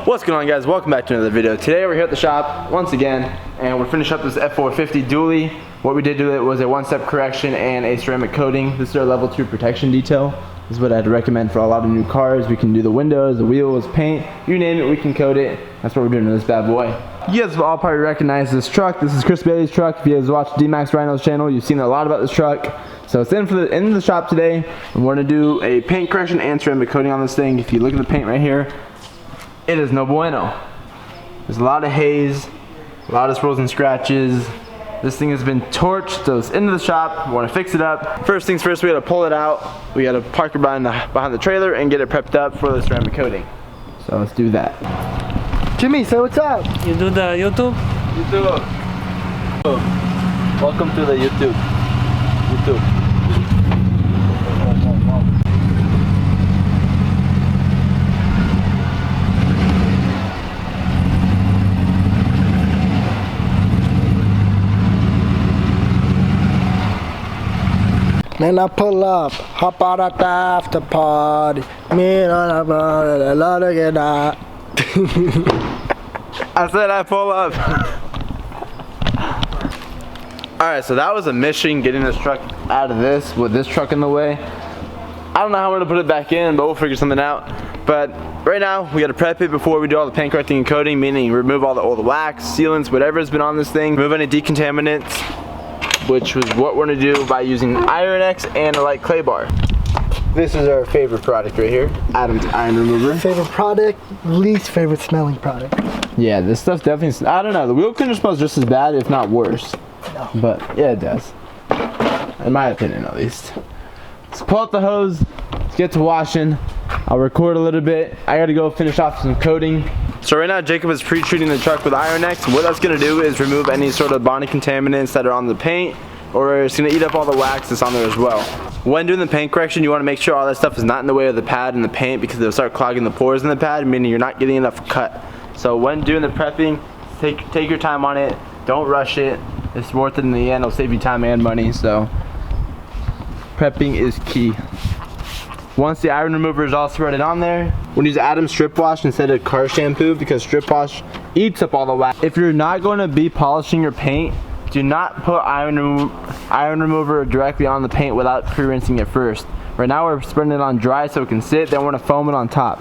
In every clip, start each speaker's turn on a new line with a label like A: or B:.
A: What's going on, guys? Welcome back to another video. Today we're here at the shop once again and we're finishing up this F450 dually. What we did to it was a one-step correction and a ceramic coating. This is our level 2 protection detail. This is what I'd recommend for a lot of new cars. We can do the windows, the wheels, paint, you name it, we can coat it. That's what we're doing to this bad boy. You guys will all probably recognize this truck. This is Chris Bailey's truck. If you guys watch D-Max Rhino's channel, you've seen a lot about this truck. So it's in the shop today. And we're gonna do a paint correction and ceramic coating on this thing. If you look at the paint right here, it is no bueno. There's a lot of haze, a lot of swirls and scratches. This thing has been torched, so it's into the shop. We want to fix it up. First things first, we gotta pull it out. We gotta park it behind the trailer and get it prepped up for the ceramic coating. So let's do that.
B: Jimmy, say what's up.
C: You do the YouTube?
A: YouTube. Welcome to the YouTube.
B: Man, I pull up, hop out at the after party. Me and I love to get out.
A: I said I pull up. Alright, so that was a mission getting this truck out of this with this truck in the way. I don't know how we're gonna put it back in, but we'll figure something out. But right now, we gotta prep it before we do all the paint correcting and coating, meaning remove all the wax, sealants, whatever's been on this thing, remove any decontaminants, which was what we're gonna do by using Iron X and a light clay bar. This is our favorite product right here, Adam's Iron Remover.
B: Favorite product, least favorite smelling product.
A: Yeah, this stuff definitely, I don't know, the wheel cleaner smells just as bad, if not worse.
B: No.
A: But yeah, it does. In my opinion, at least. Let's pull out the hose, let's get to washing. I'll record a little bit. I gotta go finish off some coating. So right now Jacob is pre-treating the truck with Iron X. What that's gonna do is remove any sort of bonding contaminants that are on the paint, or it's gonna eat up all the wax that's on there as well. When doing the paint correction, you wanna make sure all that stuff is not in the way of the pad and the paint, because it'll start clogging the pores in the pad, meaning you're not getting enough cut. So when doing the prepping, take your time on it. Don't rush it. It's worth it in the end. It'll save you time and money. So prepping is key. Once the iron remover is all threaded on there, we're gonna use Adam's strip wash instead of car shampoo, because strip wash eats up all the wax. If you're not going to be polishing your paint, do not put iron remover directly on the paint without pre-rinsing it first. Right now we're spreading it on dry so it can sit, then we're gonna foam it on top.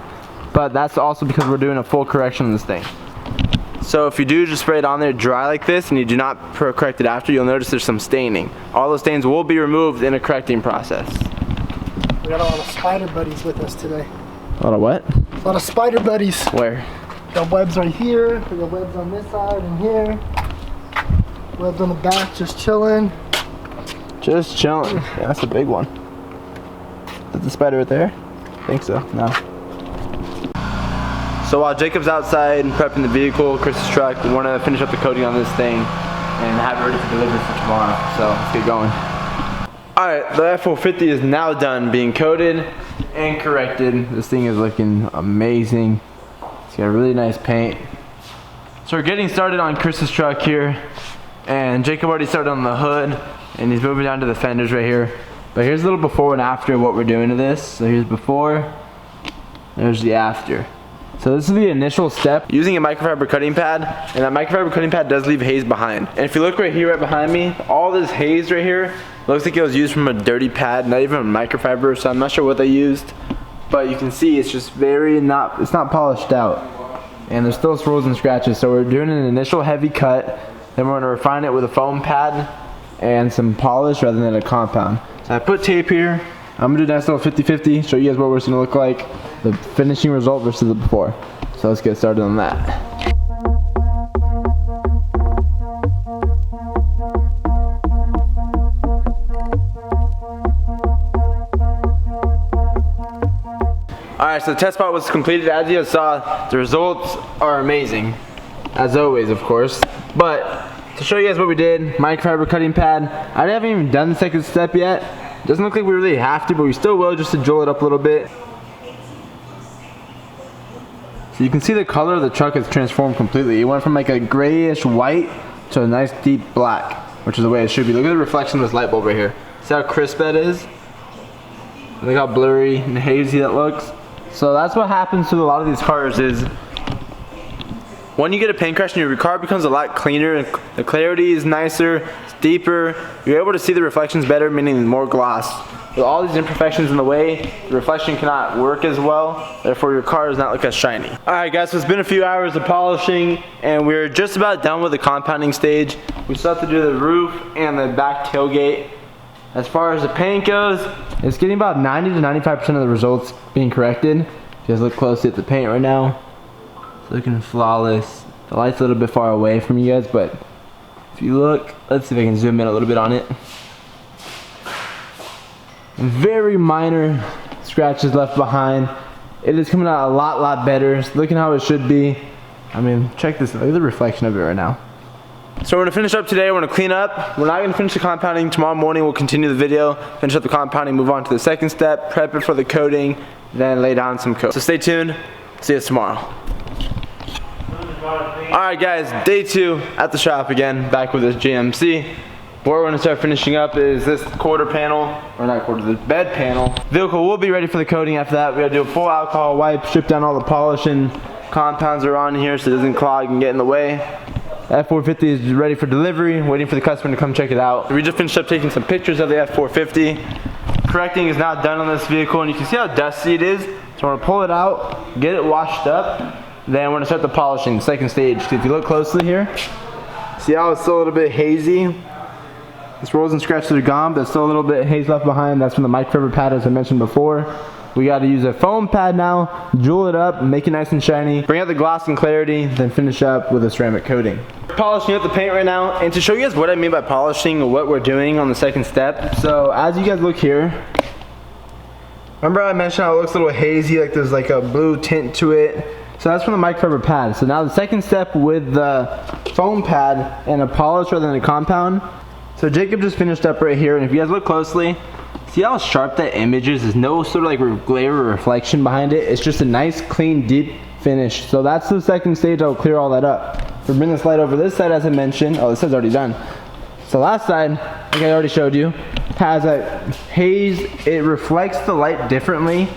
A: But that's also because we're doing a full correction on this thing. So if you do just spray it on there dry like this and you do not correct it after, you'll notice there's some staining. All those stains will be removed in a correcting process.
B: We got a lot of spider buddies with us today.
A: A lot of what?
B: A lot of spider buddies.
A: Where?
B: We got webs right here, we got webs on this side and here. Webs on the back, just chilling.
A: Just chilling. Yeah, that's a big one. Is the spider right there? I think so. No. So while Jacob's outside prepping the vehicle, Chris's truck, we want to finish up the coating on this thing and have it ready for delivery for tomorrow. So let's get going. Alright, the F450 is now done being coated and corrected. This thing is looking amazing. It's got really nice paint. So we're getting started on Chris's truck here. And Jacob already started on the hood and he's moving down to the fenders right here. But here's a little before and after what we're doing to this. So here's before, there's the after. So this is the initial step, using a microfiber cutting pad, and that microfiber cutting pad does leave haze behind. And if you look right here, right behind me, all this haze right here looks like it was used from a dirty pad, not even a microfiber, so I'm not sure what they used. But you can see it's just it's not polished out. And there's still swirls and scratches, so we're doing an initial heavy cut, then we're gonna refine it with a foam pad and some polish rather than a compound. So I put tape here. I'm gonna do a nice little 50-50, show you guys what it's gonna look like, the finishing result versus the before. So let's get started on that. Alright, so the test spot was completed. As you saw, the results are amazing, as always, of course. But to show you guys what we did, microfiber cutting pad. I haven't even done the second step yet. Doesn't look like we really have to, but we still will, just to jewel it up a little bit. So you can see the color of the truck has transformed completely. It went from like a grayish white to a nice deep black, which is the way it should be. Look at the reflection of this light bulb right here. See how crisp that is? Look how blurry and hazy that looks. So that's what happens to a lot of these cars is when you get a paint correction, your car becomes a lot cleaner, and the clarity is nicer, it's deeper, you're able to see the reflections better, meaning more gloss. With all these imperfections in the way, the reflection cannot work as well, therefore your car does not look as shiny. Alright guys, so it's been a few hours of polishing, and we're just about done with the compounding stage. We still have to do the roof and the back tailgate. As far as the paint goes, it's getting about 90 to 95% of the results being corrected. If you guys look closely at the paint right now, it's looking flawless. The light's a little bit far away from you guys, but if you look, let's see if I can zoom in a little bit on it. Very minor scratches left behind. It is coming out a lot better. It's looking how it should be. I mean, check this, look at the reflection of it right now. So we're gonna finish up today, we're gonna clean up. We're not gonna finish the compounding. Tomorrow morning we'll continue the video, finish up the compounding, move on to the second step, prep it for the coating, then lay down some coat. So stay tuned, see us tomorrow. Alright guys, day 2 at the shop again, back with this GMC. What we're going to start finishing up is this quarter panel, or not quarter, the bed panel. Vehicle will be ready for the coating after that. We got to do a full alcohol wipe, strip down all the polishing compounds are on here so it doesn't clog and get in the way. F450 is ready for delivery, waiting for the customer to come check it out. We just finished up taking some pictures of the F450. Correcting is now done on this vehicle, and you can see how dusty it is. So we're going to pull it out, get it washed up. Then we're going to start the polishing, second stage. So if you look closely here, see how it's still a little bit hazy? This rolls and scratches are gone, but there's still a little bit of haze left behind. That's from the microfiber pad, as I mentioned before. We got to use a foam pad now, jewel it up, make it nice and shiny, bring out the gloss and clarity, then finish up with a ceramic coating. Polishing up the paint right now, and to show you guys what I mean by polishing and what we're doing on the second step. So as you guys look here, remember I mentioned how it looks a little hazy, like there's like a blue tint to it. So that's from the microfiber pad. So now the second step with the foam pad and a polish rather than a compound. So Jacob just finished up right here, and if you guys look closely, see how sharp that image is? There's no sort of like glare or reflection behind it. It's just a nice, clean, deep finish. So that's the second stage. I'll clear all that up. We'll bring this light over this side, as I mentioned. Oh, this side's already done. So last side, like I already showed you, has a haze. It reflects the light differently.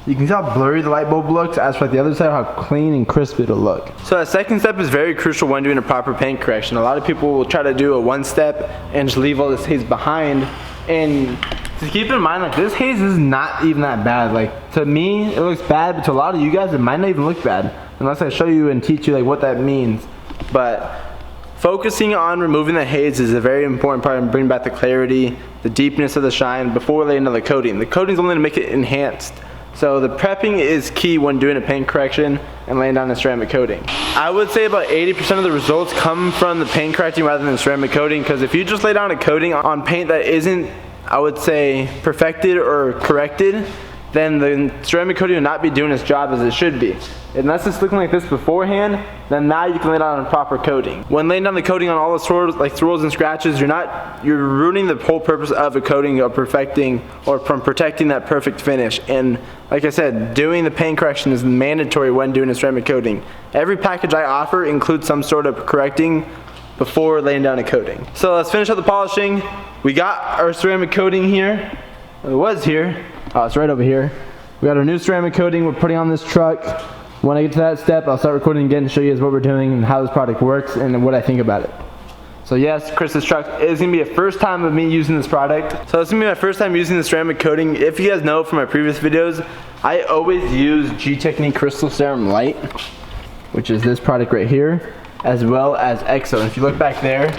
A: You can see how blurry the light bulb looks, as for the other side, how clean and crisp it'll look. So that second step is very crucial when doing a proper paint correction. A lot of people will try to do a one step and just leave all this haze behind. And to keep in mind, like, this haze is not even that bad. Like, to me, it looks bad, but to a lot of you guys, it might not even look bad, unless I show you and teach you like what that means. But focusing on removing the haze is a very important part in bringing back the clarity, the deepness of the shine before laying another coating. The coating is only to make it enhanced. So the prepping is key when doing a paint correction and laying down a ceramic coating. I would say about 80% of the results come from the paint correcting rather than ceramic coating, because if you just lay down a coating on paint that isn't, I would say, perfected or corrected, then the ceramic coating will not be doing its job as it should be. Unless it's looking like this beforehand, then now you can lay down a proper coating. When laying down the coating on all the swirls, like swirls and scratches, you're ruining the whole purpose of a coating, of perfecting or from protecting that perfect finish. And like I said, doing the paint correction is mandatory when doing a ceramic coating. Every package I offer includes some sort of correcting before laying down a coating. So let's finish up the polishing. We got our ceramic coating here. It was here. Oh, it's right over here. We got our new ceramic coating we're putting on this truck. When I get to that step, I'll start recording again to show you guys what we're doing and how this product works and what I think about it. So yes, Chris's truck is going to be a first time of me using this product. So it's going to be my first time using the ceramic coating. If you guys know from my previous videos, I always use G-Technique Crystal Serum Light, which is this product right here, as well as EXO. And if you look back there,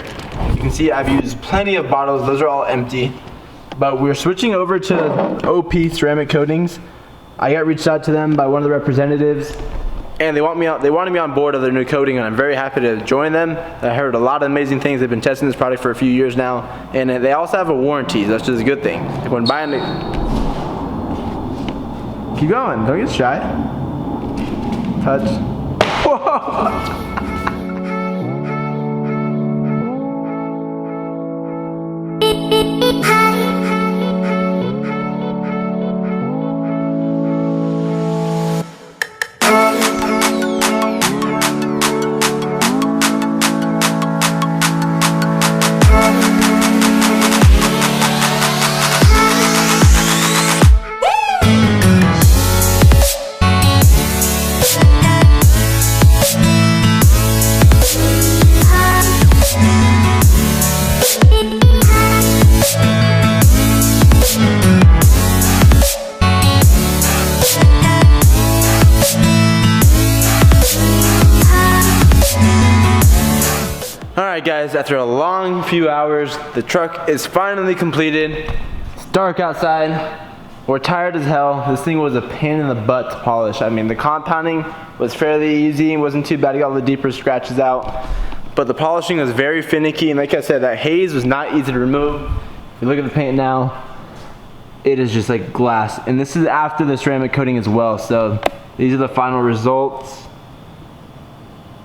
A: you can see I've used plenty of bottles. Those are all empty. But we're switching over to OP ceramic coatings. I got reached out to them by one of the representatives, and they wanted me on board of their new coating, and I'm very happy to join them. I heard a lot of amazing things. They've been testing this product for a few years now, and they also have a warranty. So that's just a good thing. Like when buying it, keep going. Don't get shy. Touch. Whoa. Alright guys, after a long few hours, the truck is finally completed. It's dark outside. We're tired as hell. This thing was a pain in the butt to polish. I mean, the compounding was fairly easy. It wasn't too bad to get all the deeper scratches out. But the polishing was very finicky, and like I said, that haze was not easy to remove. If you look at the paint now, it is just like glass. And this is after the ceramic coating as well, so these are the final results.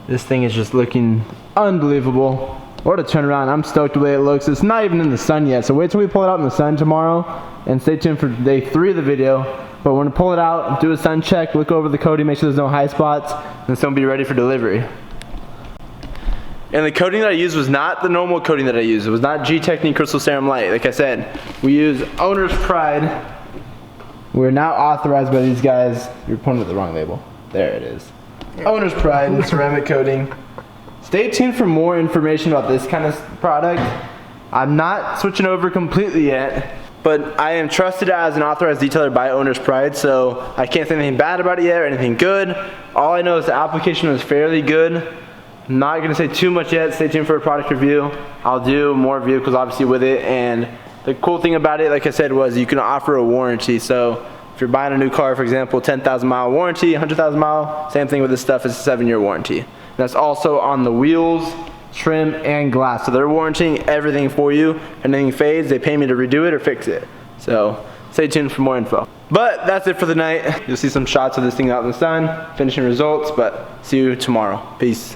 A: This thing is just looking unbelievable. What a turnaround. I'm stoked the way it looks. It's not even in the sun yet, so wait till we pull it out in the sun tomorrow, and stay tuned for day 3 of the video. But we're gonna pull it out, do a sun check, look over the coating, make sure there's no high spots, and it's gonna be ready for delivery. And the coating that I used was not the normal coating that I used. It was not G-Technique Crystal Serum Light. Like I said, we use Owner's Pride. We're now authorized by these guys. You're pointing at the wrong label. There it is. Owner's Pride and ceramic coating. Stay tuned for more information about this kind of product. I'm not switching over completely yet, but I am trusted as an authorized detailer by Owner's Pride, so I can't say anything bad about it yet or anything good. All I know is the application was fairly good. I'm not going to say too much yet. Stay tuned for a product review. I'll do more vehicles obviously with it, and the cool thing about it, like I said, was you can offer a warranty. So if you're buying a new car, for example, 10,000 mile warranty, 100,000 mile, same thing with this stuff, it's a 7-year warranty. That's also on the wheels, trim, and glass. So they're warranting everything for you. If anything fades, they pay me to redo it or fix it. So stay tuned for more info. But that's it for the night. You'll see some shots of this thing out in the sun, finishing results, but see you tomorrow. Peace.